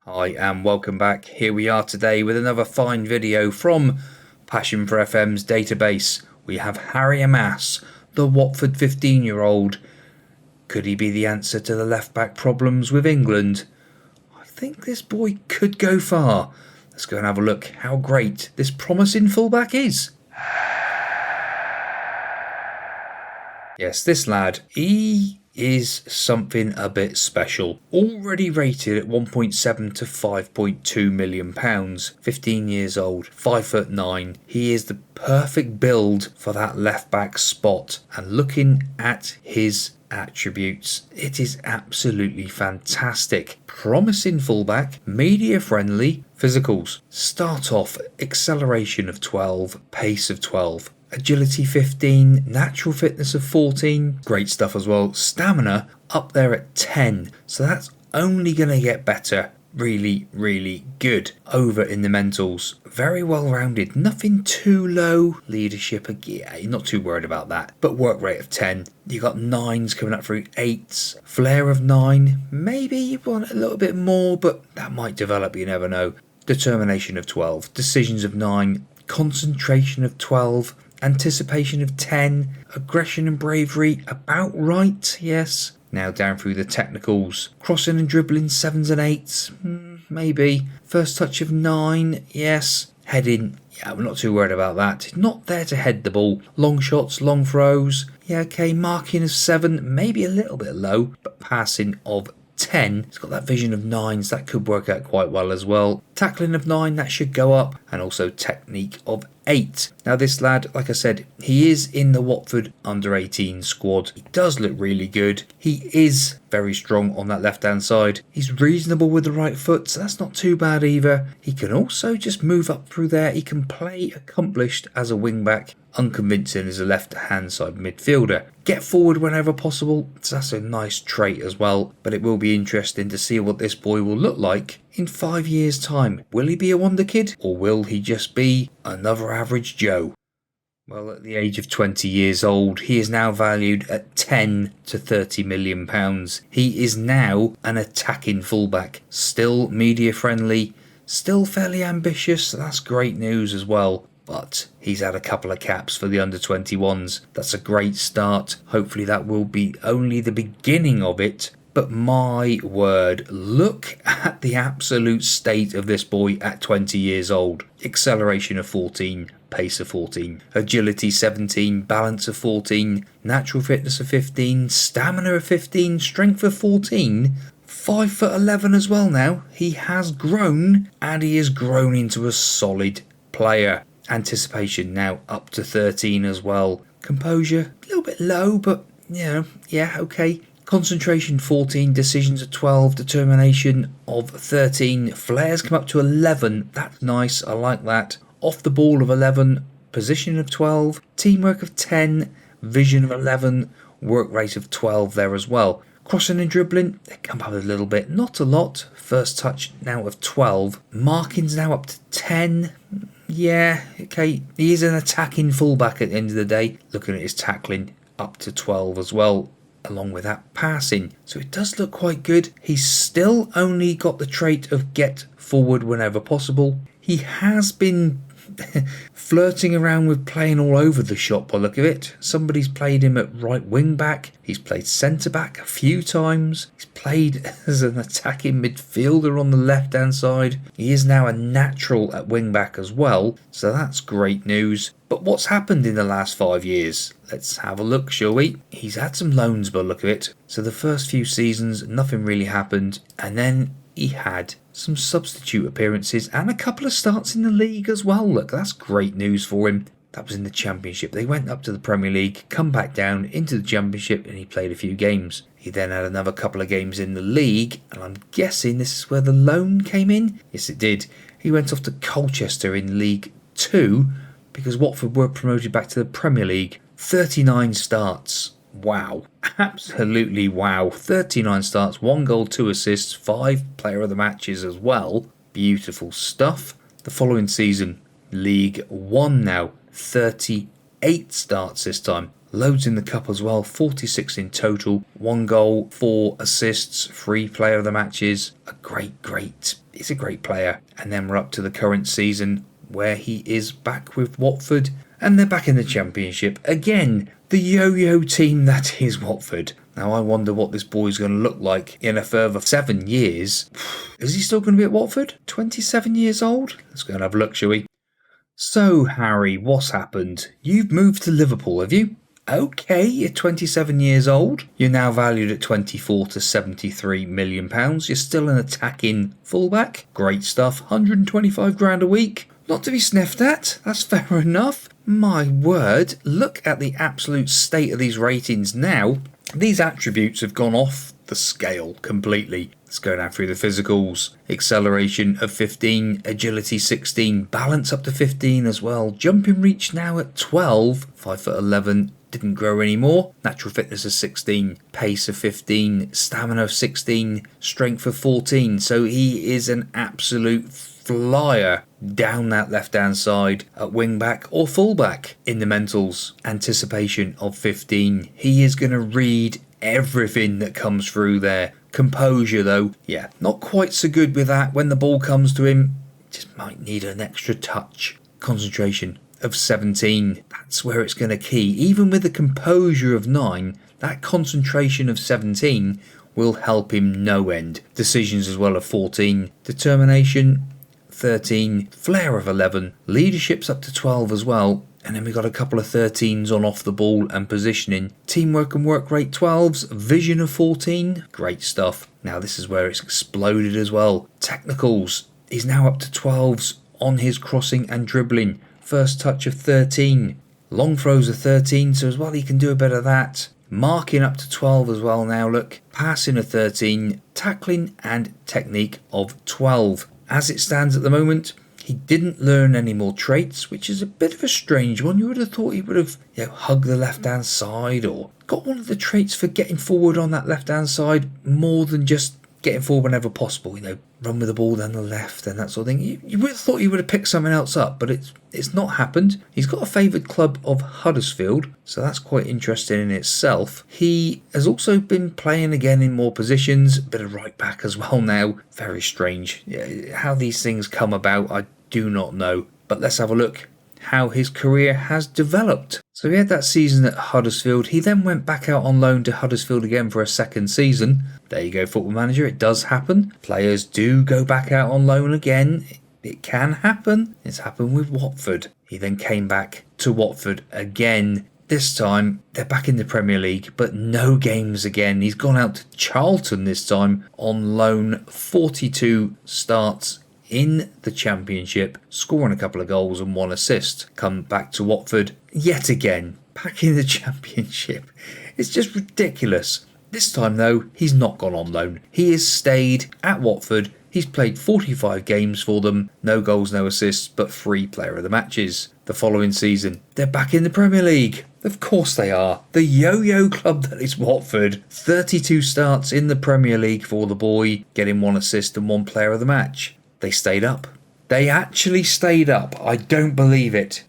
Hi and welcome back. Here we are today with another fine video from Passion4FM's database. We have Harry Amass, the Watford 15-year-old. Could he be the answer to the left-back problems with England? I think this boy could go far. Let's go and have a look how great this promising fullback is. Yes, this lad, he is something a bit special. Already rated at 1.7 to 5.2 million pounds, 15 years old, 5'9". He is the perfect build for that left back spot, and looking at his attributes, it is absolutely fantastic. Promising fullback, media friendly, physicals. Start off acceleration of 12, pace of 12. Agility 15, natural fitness of 14, great stuff as well. Stamina up there at 10, so that's only going to get better. Really, really good. Over in the mentals, very well rounded, nothing too low. Leadership, yeah, you're not too worried about that. But work rate of 10, you got 9s coming up through 8s, flair of 9, maybe you want a little bit more, but that might develop, you never know. Determination of 12, decisions of 9, concentration of 12, anticipation of 10, aggression and bravery about right, yes. Now down through the technicals, crossing and dribbling 7s and 8s, maybe. First touch of 9, yes. Heading, yeah, we're not too worried about that. Not there to head the ball. Long shots, long throws, yeah, okay. Marking of 7, maybe a little bit low, but passing of 10. It's got that vision of 9s, that could work out quite well as well. Tackling of 9, that should go up, and also technique of 8. Now this lad, like I said, he is in the Watford under 18 squad. He does look really good. He is very strong on that left hand side. He's reasonable with the right foot, so that's not too bad either. He can also just move up through there. He can play accomplished as a wing back, unconvincing as a left hand side midfielder. Get forward whenever possible, so that's a nice trait as well. But it will be interesting to see what this boy will look like in 5 years' time. Will he be a wonder kid, or will he just be another average Joe? Well, at the age of 20 years old, he is now valued at 10 to 30 million pounds. He is now an attacking fullback, still media friendly, still fairly ambitious, so that's great news as well. But he's had a couple of caps for the under 21s. That's a great start. Hopefully that will be only the beginning of it. But my word, look at the absolute state of this boy at 20 years old. Acceleration of 14, pace of 14, agility 17, balance of 14, natural fitness of 15, stamina of 15, strength of 14. 5'11" as well now. He has grown, and he has grown into a solid player. Anticipation now up to 13 as well. Composure, a little bit low, but you know, yeah, okay. Concentration 14, decisions of 12, determination of 13, flares come up to 11, that's nice, I like that. Off the ball of 11, position of 12, teamwork of 10, vision of 11, work rate of 12 there as well. Crossing and dribbling, they come up a little bit, not a lot. First touch now of 12, marking's now up to 10. Yeah, okay, he is an attacking fullback at the end of the day. Looking at his tackling, up to 12 as well, along with that passing. So it does look quite good. He's still only got the trait of get forward whenever possible. He has been flirting around with playing all over the shop by the look of it. Somebody's played him at right wing back. He's played centre back a few times. He's played as an attacking midfielder on the left hand side. He is now a natural at wing back as well, so that's great news. But what's happened in the last 5 years? Let's have a look, shall we? He's had some loans by the look of it. So the first few seasons, nothing really happened, and then he had some substitute appearances and a couple of starts in the league as well. Look, that's great news for him. That was in the Championship. They went up to the Premier League, come back down into the Championship, and he played a few games. He then had another couple of games in the league, and I'm guessing this is where the loan came in. Yes, it did. He went off to Colchester in League 2 because Watford were promoted back to the Premier League. 39 starts. Wow. Absolutely wow. 39 starts, 1 goal, 2 assists, 5 player of the matches as well. Beautiful stuff. The following season, League 1 now, 38 starts this time. loads in the cup as well, 46 in total, 1 goal, 4 assists, 3 player of the matches. He's a great player. And then we're up to the current season where he is back with Watford and they're back in the Championship. Again, the yo-yo team that is Watford. Now I wonder what this boy's going to look like in a further 7 years. Is he still going to be at Watford? 27 years old? Let's go and have a look, shall we? So, Harry, what's happened? You've moved to Liverpool, have you? Okay, you're 27 years old. You're now valued at 24 to 73 million pounds. You're still an attacking fullback. Great stuff. 125 grand a week. Not to be sniffed at. That's fair enough. My word, look at the absolute state of these ratings now. These attributes have gone off the scale completely. Let's go down through the physicals. Acceleration of 15, agility 16, balance up to 15 as well. Jumping reach now at 12, 5'11", didn't grow anymore. Natural fitness of 16, pace of 15, stamina of 16, strength of 14. So he is an absolute flyer down that left hand side at wing back or full back. In the mentals, anticipation of 15. He is going to read everything that comes through there. Composure though, yeah, not quite so good with that. When the ball comes to him, just might need an extra touch. Concentration of 17, that's where it's going to key. Even with the composure of 9, that concentration of 17 will help him no end. Decisions as well of 14, determination 13, flair of 11, leadership's up to 12 as well. And then we got a couple of 13s on off the ball and positioning. Teamwork and work rate 12s, vision of 14, great stuff. Now this is where it's exploded as well. Technicals, he's now up to 12s on his crossing and dribbling. First touch of 13, long throws of 13, so as well he can do a bit of that. Marking up to 12 as well now, look. Passing of 13, tackling and technique of 12. As it stands at the moment, he didn't learn any more traits, which is a bit of a strange one. You would have thought he would have hugged the left-hand side or got one of the traits for getting forward on that left-hand side more than just getting forward whenever possible. Run with the ball down the left and that sort of thing. You would have thought he would have picked something else up, but it's not happened. He's got a favoured club of Huddersfield, so that's quite interesting in itself. He has also been playing again in more positions, a bit of right back as well now. Very strange. How these things come about, I do not know. But let's have a look how his career has developed. So he had that season at Huddersfield. He then went back out on loan to Huddersfield again for a second season. There you go, Football Manager. It does happen. Players do go back out on loan again. It can happen. It's happened with Watford. He then came back to Watford again. This time, they're back in the Premier League, but no games again. He's gone out to Charlton this time on loan. 42 starts in the Championship, scoring a couple of goals and 1 assist. Come back to Watford yet again, back in the Championship. It's just ridiculous. This time though, he's not gone on loan. He has stayed at Watford. He's played 45 games for them, no goals, no assists, but 3 player of the matches. The following season, they're back in the Premier League. Of course they are. The yo-yo club that is Watford. 32 starts in the Premier League for the boy, getting 1 assist and 1 player of the match. They stayed up. They actually stayed up. I don't believe it.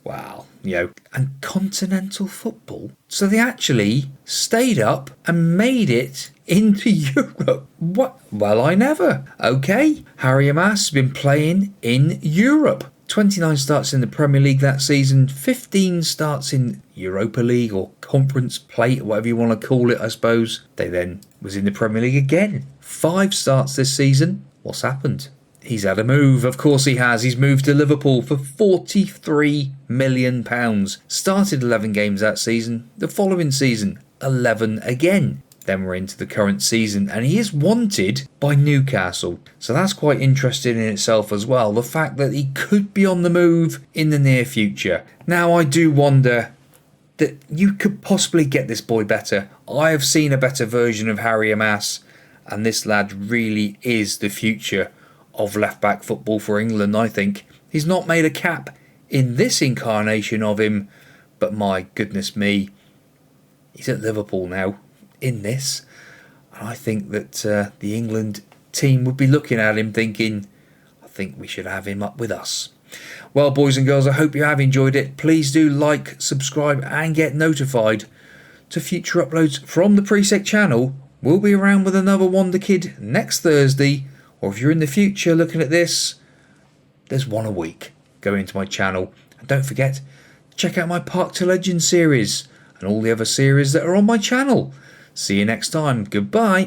Wow. And continental football. So they actually stayed up and made it into Europe. What? Well, I never. Okay. Harry Amass has been playing in Europe. 29 starts in the Premier League that season. 15 starts in Europa League or Conference Plate, whatever you want to call it, I suppose. They then was in the Premier League again. 5 starts this season. What's happened? He's had a move. Of course he has. He's moved to Liverpool for £43 million. Started 11 games that season. The following season, 11 again. Then we're into the current season and he is wanted by Newcastle. So that's quite interesting in itself as well. The fact that he could be on the move in the near future. Now I do wonder that you could possibly get this boy better. I have seen a better version of Harry Amass. And this lad really is the future of left-back football for England, I think. He's not made a cap in this incarnation of him, but my goodness me, he's at Liverpool now in this. And I think that the England team would be looking at him thinking, I think we should have him up with us. Well, boys and girls, I hope you have enjoyed it. Please do like, subscribe and get notified to future uploads from the Presec channel. We'll be around with another wonderkid next Thursday, or if you're in the future looking at this, there's one a week going into my channel. And don't forget, check out my Park to Legend series and all the other series that are on my channel. See you next time. Goodbye.